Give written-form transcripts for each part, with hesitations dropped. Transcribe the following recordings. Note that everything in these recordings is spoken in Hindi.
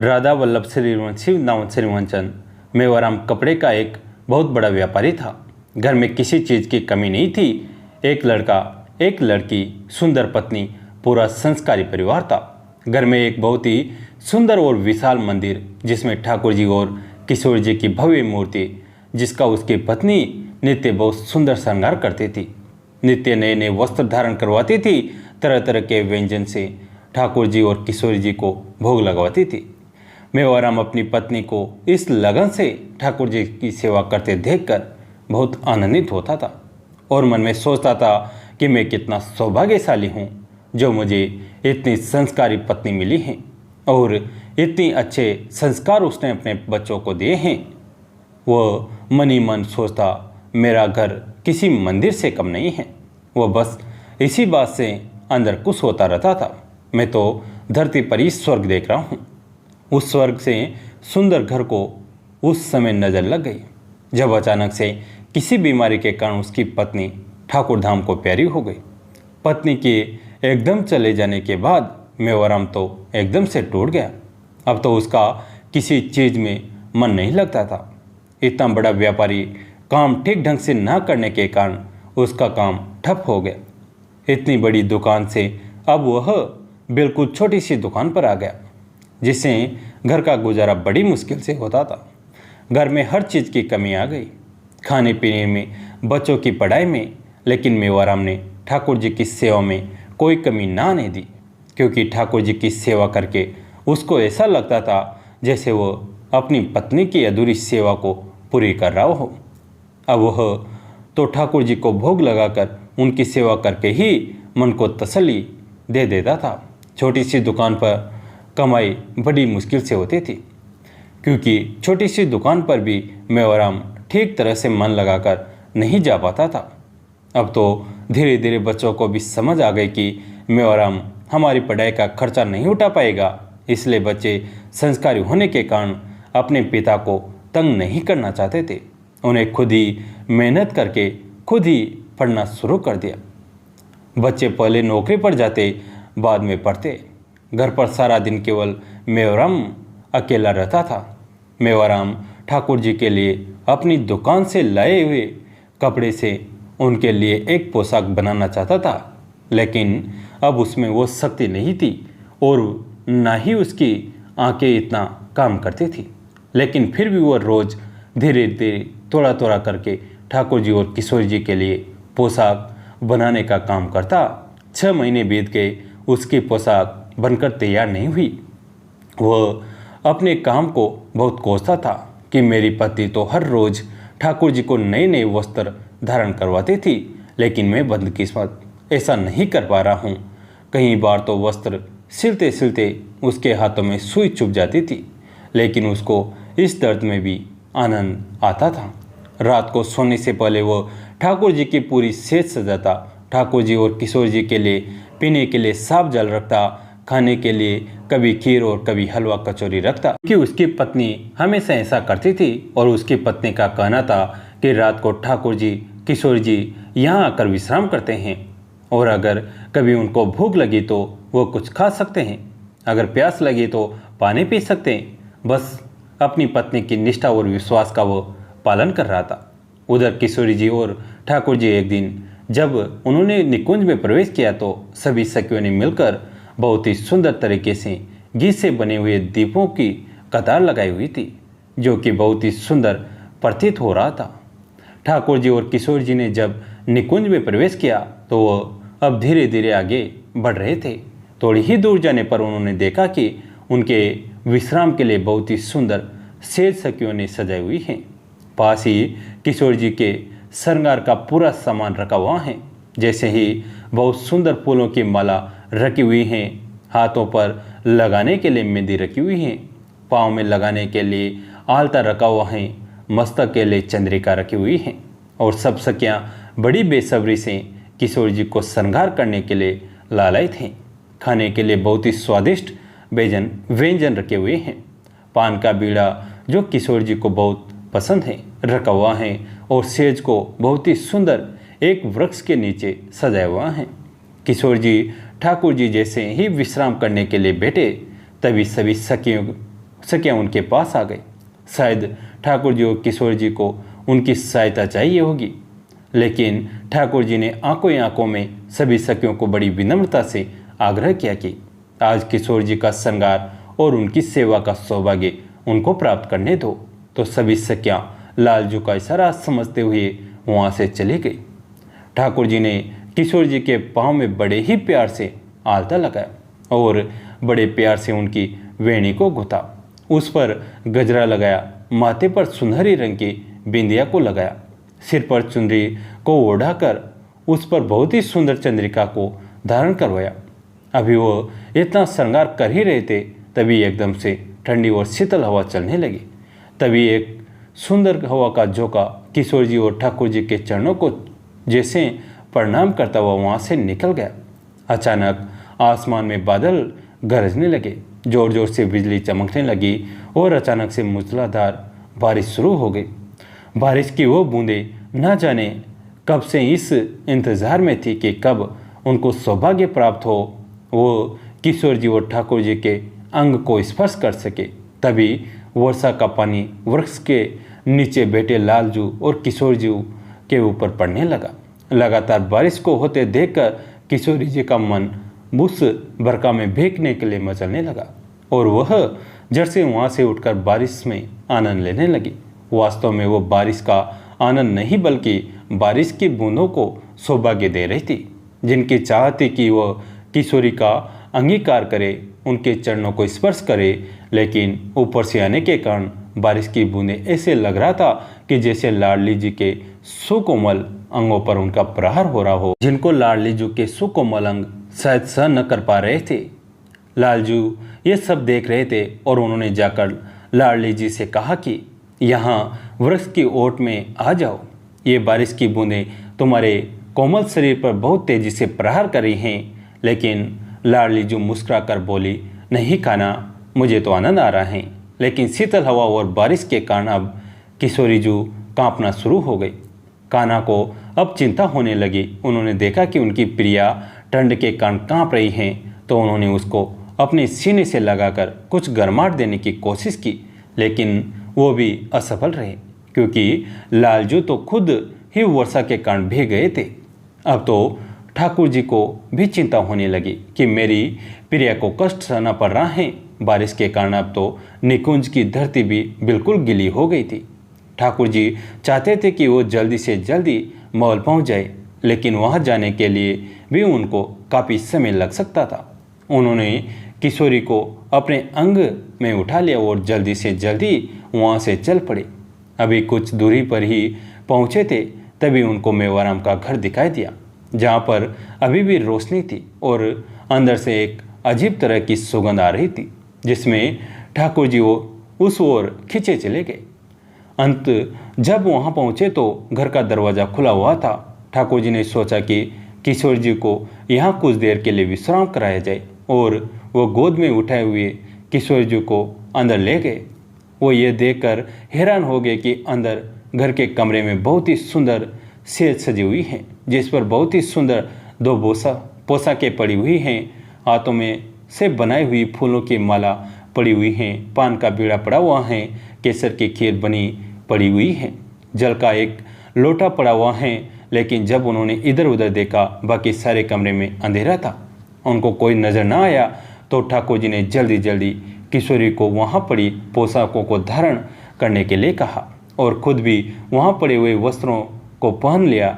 राधा वल्लभ श्रीवंशी नाम श्रीवंचन मेवाराम कपड़े का एक बहुत बड़ा व्यापारी था। घर में किसी चीज़ की कमी नहीं थी। एक लड़का, एक लड़की, सुंदर पत्नी, पूरा संस्कारी परिवार था। घर में एक बहुत ही सुंदर और विशाल मंदिर जिसमें ठाकुर जी और किशोर जी की भव्य मूर्ति, जिसका उसकी पत्नी नित्य बहुत सुंदर श्रृंगार करती थी। नित्य नए नए वस्त्र धारण करवाती थी। तरह तरह के व्यंजन से ठाकुर जी और किशोर जी को भोग लगवाती थी। मेवाराम अपनी पत्नी को इस लगन से ठाकुर जी की सेवा करते देखकर बहुत आनंदित होता था और मन में सोचता था कि मैं कितना सौभाग्यशाली हूँ जो मुझे इतनी संस्कारी पत्नी मिली है और इतनी अच्छे संस्कार उसने अपने बच्चों को दिए हैं। वह मन ही मन सोचता, मेरा घर किसी मंदिर से कम नहीं है। वह बस इसी बात से अंदर खुश होता रहता था। मैं तो धरती पर ही स्वर्ग देख रहा हूँ। उस स्वर्ग से सुंदर घर को उस समय नजर लग गई जब अचानक से किसी बीमारी के कारण उसकी पत्नी ठाकुर धाम को प्यारी हो गई। पत्नी के एकदम चले जाने के बाद मेवाराम तो एकदम से टूट गया। अब तो उसका किसी चीज़ में मन नहीं लगता था। इतना बड़ा व्यापारी काम ठीक ढंग से ना करने के कारण उसका काम ठप हो गया। इतनी बड़ी दुकान से अब वह बिल्कुल छोटी सी दुकान पर आ गया, जिससे घर का गुजारा बड़ी मुश्किल से होता था। घर में हर चीज़ की कमी आ गई, खाने पीने में, बच्चों की पढ़ाई में। लेकिन मेवाराम ने ठाकुर जी की सेवा में कोई कमी ना आने दी, क्योंकि ठाकुर जी की सेवा करके उसको ऐसा लगता था जैसे वो अपनी पत्नी की अधूरी सेवा को पूरी कर रहा हो। अब वह तो ठाकुर जी को भोग लगाकर उनकी सेवा करके ही मन को तसल्ली दे देता था। छोटी सी दुकान पर कमाई बड़ी मुश्किल से होती थी, क्योंकि छोटी सी दुकान पर भी मेवाराम ठीक तरह से मन लगाकर नहीं जा पाता था। अब तो धीरे धीरे बच्चों को भी समझ आ गई कि मेवाराम हमारी पढ़ाई का खर्चा नहीं उठा पाएगा, इसलिए बच्चे संस्कारी होने के कारण अपने पिता को तंग नहीं करना चाहते थे। उन्हें खुद ही मेहनत करके खुद ही पढ़ना शुरू कर दिया। बच्चे पहले नौकरी पर जाते, बाद में पढ़ते। घर पर सारा दिन केवल मेवाराम अकेला रहता था। मेवाराम ठाकुर जी के लिए अपनी दुकान से लाए हुए कपड़े से उनके लिए एक पोशाक बनाना चाहता था, लेकिन अब उसमें वो शक्ति नहीं थी और ना ही उसकी आंखें इतना काम करती थी। लेकिन फिर भी वह रोज़ धीरे धीरे थोड़ा थोड़ा करके ठाकुर जी और किशोर जी के लिए पोशाक बनाने का काम करता। 6 महीने बीत गए, उसकी पोशाक बनकर तैयार नहीं हुई। वह अपने काम को बहुत कोसता था कि मेरी पत्नी तो हर रोज़ ठाकुर जी को नए नए वस्त्र धारण करवाती थी, लेकिन मैं बदकिस्मत ऐसा नहीं कर पा रहा हूँ। कई बार तो वस्त्र सिलते सिलते उसके हाथों में सुई चुभ जाती थी, लेकिन उसको इस दर्द में भी आनंद आता था। रात को सोने से पहले वो ठाकुर जी की पूरी सेज सजाता, ठाकुर जी और किशोर जी के लिए पीने के लिए साफ जल रखता, खाने के लिए कभी खीर और कभी हलवा कचौरी रखता, क्योंकि उसकी पत्नी हमेशा ऐसा करती थी। और उसकी पत्नी का कहना था कि रात को ठाकुर जी, किशोर जी यहाँ आकर विश्राम करते हैं और अगर कभी उनको भूख लगी तो वो कुछ खा सकते हैं, अगर प्यास लगी तो पानी पी सकते हैं। बस अपनी पत्नी की निष्ठा और विश्वास का वो पालन कर रहा था। उधर किशोरी जी और ठाकुर जी एक दिन जब उन्होंने निकुंज में प्रवेश किया तो सभी सखियों ने मिलकर बहुत ही सुंदर तरीके से घी से बने हुए दीपों की कतार लगाई हुई थी, जो कि बहुत ही सुंदर प्रतीत हो रहा था। ठाकुर जी और किशोर जी ने जब निकुंज में प्रवेश किया तो वह अब धीरे धीरे आगे बढ़ रहे थे। थोड़ी ही दूर जाने पर उन्होंने देखा कि उनके विश्राम के लिए बहुत ही सुंदर सेज सखियों ने सजाई हुई है। पास ही किशोर जी के श्रृंगार का पूरा सामान रखा हुआ है। जैसे ही बहुत सुंदर फूलों की माला रखी हुई है, हाथों पर लगाने के लिए मेहंदी रखी हुई है, पाँव में लगाने के लिए आलता रखा हुआ है, मस्तक के लिए चंद्रिका रखी हुई है और सब सखियाँ बड़ी बेसब्री से किशोर जी को श्रृंगार करने के लिए लालायित हैं। खाने के लिए बहुत ही स्वादिष्ट व्यंजन रखे हुए हैं। पान का बीड़ा जो किशोर जी को बहुत पसंद है रखा हुआ है और सेज को बहुत ही सुंदर एक वृक्ष के नीचे सजाया हुआ है। किशोर जी ठाकुर जी जैसे ही विश्राम करने के लिए बैठे तभी सभी सखियों सकिया उनके पास आ गई। शायद ठाकुर जी और किशोर जी को उनकी सहायता चाहिए होगी, लेकिन ठाकुर जी ने आंखों ही आंखों में सभी सखियों को बड़ी विनम्रता से आग्रह किया कि आज किशोर जी का श्रृंगार और उनकी सेवा का सौभाग्य उनको प्राप्त करने दो। तो सभी सखियां लालजू का इशारा समझते हुए वहां से चली गई। ठाकुर जी ने किशोर जी के पांव में बड़े ही प्यार से आलता लगाया और बड़े प्यार से उनकी वेणी को गुथा, उस पर गजरा लगाया, माथे पर सुनहरी रंग की बिंदिया को लगाया, सिर पर चुनरी को ओढ़ाकर उस पर बहुत ही सुंदर चंद्रिका को धारण करवाया। अभी वो इतना श्रृंगार कर ही रहे थे, तभी एकदम से ठंडी और शीतल हवा चलने लगी। तभी एक सुंदर हवा का झोंका किशोर जी और ठाकुर जी के चरणों को जैसे प्रणाम करता हुआ वहां से निकल गया। अचानक आसमान में बादल गरजने लगे, जोर जोर से बिजली चमकने लगी और अचानक से मूसलाधार बारिश शुरू हो गई। बारिश की वो बूंदें न जाने कब से इस इंतजार में थी कि कब उनको सौभाग्य प्राप्त हो, वो किशोर जी और ठाकुर जी के अंग को स्पर्श कर सके। तभी वर्षा का पानी वृक्ष के नीचे बैठे लालजू और किशोर जी के ऊपर पड़ने लगा। लगातार बारिश को होते देखकर किशोरी जी का मन उस बरखा में भीगने के लिए मचलने लगा और वह जड़ से वहां से उठकर बारिश में आनंद लेने लगी। वास्तव में वो बारिश का आनंद नहीं बल्कि बारिश की बूंदों को सौभाग्य दे रही थी, जिनकी चाह थी कि वह किशोरी का अंगीकार करे, उनके चरणों को स्पर्श करे। लेकिन ऊपर से आने के कारण बारिश की बूंदें ऐसे लग रहा था कि जैसे लाडली जी के सुकोमल अंगों पर उनका प्रहार हो रहा हो, जिनको लाडली जी के सुकोमल अंग शायद सहन न कर पा रहे थे। लालजू ये सब देख रहे थे और उन्होंने जाकर लाडली जी से कहा कि यहाँ वृक्ष की ओट में आ जाओ, ये बारिश की बूंदें तुम्हारे कोमल शरीर पर बहुत तेजी से प्रहार कर रही हैं। लेकिन लाडली जी मुस्कुरा कर बोली, नहीं कान्हा, मुझे तो आनंद आ रहा है, लेकिन शीतल हवा और बारिश के कारण अब किशोरी जी कांपना शुरू हो गई। कान्हा को अब चिंता होने लगी। उन्होंने देखा कि उनकी प्रिया ठंड के कारण कांप रही हैं, तो उन्होंने उसको अपने सीने से लगाकर कुछ गर्माहट देने की कोशिश की, लेकिन वो भी असफल रहे, क्योंकि लालजू तो खुद ही वर्षा के कारण भीग गए थे। अब तो ठाकुर जी को भी चिंता होने लगी कि मेरी प्रिया को कष्ट सहना पड़ रहा है। बारिश के कारण अब तो निकुंज की धरती भी बिल्कुल गीली हो गई थी। ठाकुर जी चाहते थे कि वो जल्दी से जल्दी महल पहुंच जाए, लेकिन वहां जाने के लिए भी उनको काफ़ी समय लग सकता था। उन्होंने किशोरी को अपने अंग में उठा लिया और जल्दी से जल्दी वहां से चल पड़े। अभी कुछ दूरी पर ही पहुंचे थे, तभी उनको मेवाराम का घर दिखाई दिया, जहां पर अभी भी रोशनी थी और अंदर से एक अजीब तरह की सुगंध आ रही थी, जिसमें ठाकुर जी वो उस ओर खींचे चले गए। अंत जब वहां पहुंचे तो घर का दरवाज़ा खुला हुआ था। ठाकुर जी ने सोचा कि किशोर जी को यहाँ कुछ देर के लिए विश्राम कराया जाए और वो गोद में उठाए हुए किशोर जी को अंदर ले गए। वो ये देखकर हैरान हो गए कि अंदर घर के कमरे में बहुत ही सुंदर सेज सजी हुई है, जिस पर बहुत ही सुंदर दो पोशाकें पड़ी हुई हैं। हाथों में से बनाई हुई फूलों की माला पड़ी हुई हैं, पान का बीड़ा पड़ा हुआ है, केसर की खीर बनी पड़ी हुई है, जल का एक लोटा पड़ा हुआ है। लेकिन जब उन्होंने इधर उधर देखा, बाकी सारे कमरे में अंधेरा था, उनको कोई नजर ना आया। तो ठाकुर जी ने जल्दी जल्दी किशोरी को वहाँ पड़ी पोशाकों को धारण करने के लिए कहा और खुद भी वहाँ पड़े हुए वस्त्रों को पहन लिया।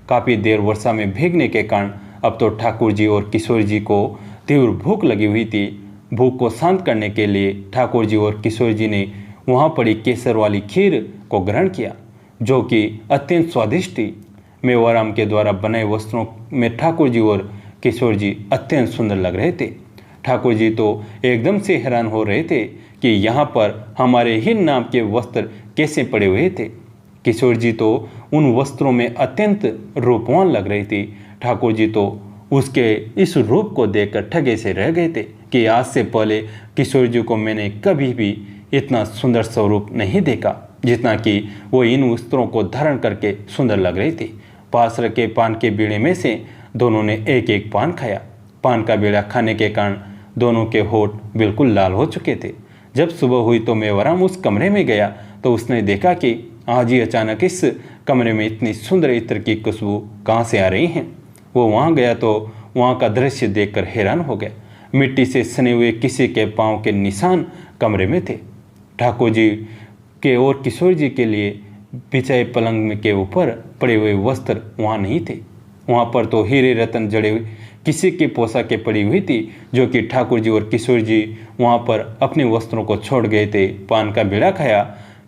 काफ़ी देर वर्षा में भीगने के कारण अब तो ठाकुर जी और किशोर जी को तीव्र भूख लगी हुई थी। भूख को शांत करने के लिए ठाकुर जी और किशोर जी ने वहाँ पड़ी केसर वाली खीर को ग्रहण किया, जो कि अत्यंत स्वादिष्ट थी। मेवाराम के द्वारा बनाए वस्त्रों में ठाकुर जी और किशोर जी अत्यंत सुंदर लग रहे थे। ठाकुर जी तो एकदम से हैरान हो रहे थे कि यहाँ पर हमारे ही नाम के वस्त्र कैसे पड़े हुए थे। किशोर जी तो उन वस्त्रों में अत्यंत रूपवान लग रही थी। ठाकुर जी तो उसके इस रूप को देखकर ठगे से रह गए थे कि आज से पहले किशोर जी को मैंने कभी भी इतना सुंदर स्वरूप नहीं देखा, जितना कि वो इन वस्त्रों को धारण करके सुंदर लग रही थी। पास रखे पान के बीड़े में से दोनों ने एक एक पान खाया। पान का बीड़ा खाने के कारण दोनों के होठ बिल्कुल लाल हो चुके थे, जब सुबह हुई तो मेवाराम उस कमरे में गया तो उसने देखा कि आज ही अचानक इस कमरे में इतनी सुंदर इत्र की खुशबू कहाँ से आ रही हैं। वो वहाँ गया तो वहाँ का दृश्य देखकर हैरान हो गया। मिट्टी से सने हुए किसी के पाँव के निशान कमरे में थे। ठाकुर जी के और किशोर जी के लिए बिछाए पलंग के ऊपर पड़े हुए वस्त्र वहाँ नहीं थे। वहाँ पर तो हीरे रतन जड़े हुए किसी की पोशाकें पड़ी हुई थी, जो कि ठाकुर जी और किशोर जी वहाँ पर अपने वस्त्रों को छोड़ गए थे। पान का बीड़ा खाया,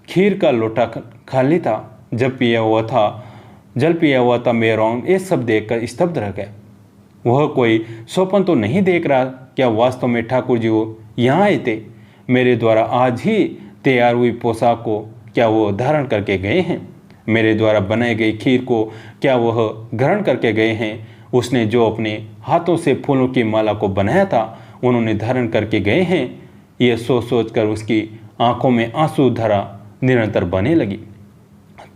खीर का लोटा खाली था, जल पिया हुआ था। मेवाराम ये सब देखकर स्तब्ध रह गया। वह कोई स्वप्न तो नहीं देख रहा। क्या वास्तव में ठाकुर जी वो यहाँ आए थे? मेरे द्वारा आज ही तैयार हुई पोशाक को क्या वो धारण करके गए हैं? मेरे द्वारा बनाई गई खीर को क्या वह ग्रहण करके गए हैं? उसने जो अपने हाथों से फूलों की माला को बनाया था उन्होंने धारण करके गए हैं? यह सोच कर उसकी आंखों में आंसू धारा निरंतर बहने लगी।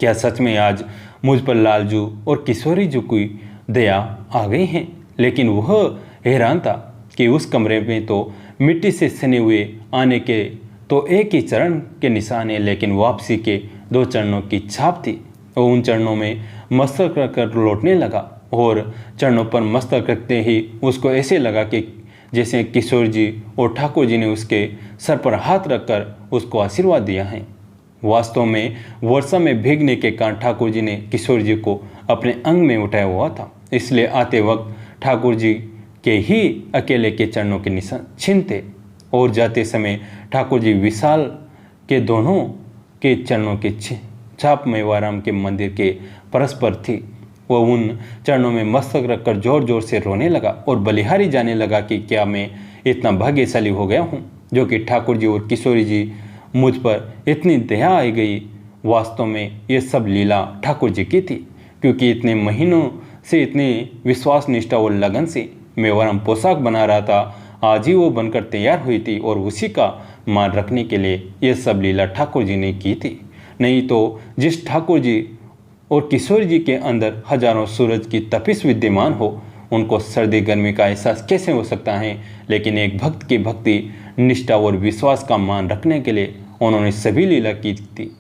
क्या सच में आज मुझ पर लालजू और किशोरी जी की दया आ गई है? लेकिन वह हैरान था कि उस कमरे में तो मिट्टी से सने हुए आने के तो एक ही चरण के निशान है, लेकिन वापसी के 2 चरणों की छाप थी। वो उन चरणों में मस्तक रखकर लौटने लगा और चरणों पर मस्तक रखते ही उसको ऐसे लगा कि जैसे किशोर जी और ठाकुर जी ने उसके सर पर हाथ रखकर उसको आशीर्वाद दिया है। वास्तव में वर्षा में भीगने के कारण ठाकुर जी ने किशोर जी को अपने अंग में उठाया हुआ था, इसलिए आते वक्त ठाकुर जी के ही अकेले के चरणों के निशान छिन्न थे और जाते समय ठाकुर जी विशाल के दोनों के चरणों की छाप मेवाराम के मंदिर के परस्पर थी। वह उन चरणों में मस्तक रखकर जोर जोर से रोने लगा और बलिहारी जाने लगा कि क्या मैं इतना भाग्यशाली हो गया हूँ जो कि ठाकुर जी और किशोरी जी मुझ पर इतनी दया आई गई। वास्तव में ये सब लीला ठाकुर जी की थी, क्योंकि इतने महीनों से इतने विश्वास, निष्ठा और लगन से मेवाराम पोशाक बना रहा था। आज ही वो बनकर तैयार हुई थी और उसी का मान रखने के लिए ये सब लीला ठाकुर जी ने की थी। नहीं तो जिस ठाकुर जी और किशोर जी के अंदर हजारों सूरज की तपिश विद्यमान हो, उनको सर्दी गर्मी का एहसास कैसे हो सकता है? लेकिन एक भक्त की भक्ति, निष्ठा और विश्वास का मान रखने के लिए उन्होंने सभी लीला की थी।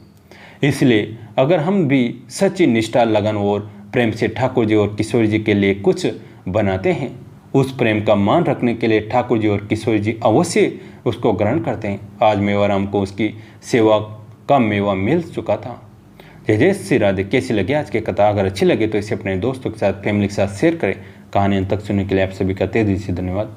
इसलिए अगर हम भी सच्ची निष्ठा, लगन और प्रेम से ठाकुर जी और किशोर जी के लिए कुछ बनाते हैं, उस प्रेम का मान रखने के लिए ठाकुर जी और किशोर जी अवश्य उसको ग्रहण करते हैं। आज मेवाराम को उसकी सेवा का मेवा मिल चुका था। जय जय श्री राधे। कैसी लगी आज की कथा? अगर अच्छी लगे तो इसे अपने दोस्तों के साथ, फैमिली के साथ शेयर करें। कहानी अंत तक सुनने के लिए आप सभी का तहे दिल से धन्यवाद।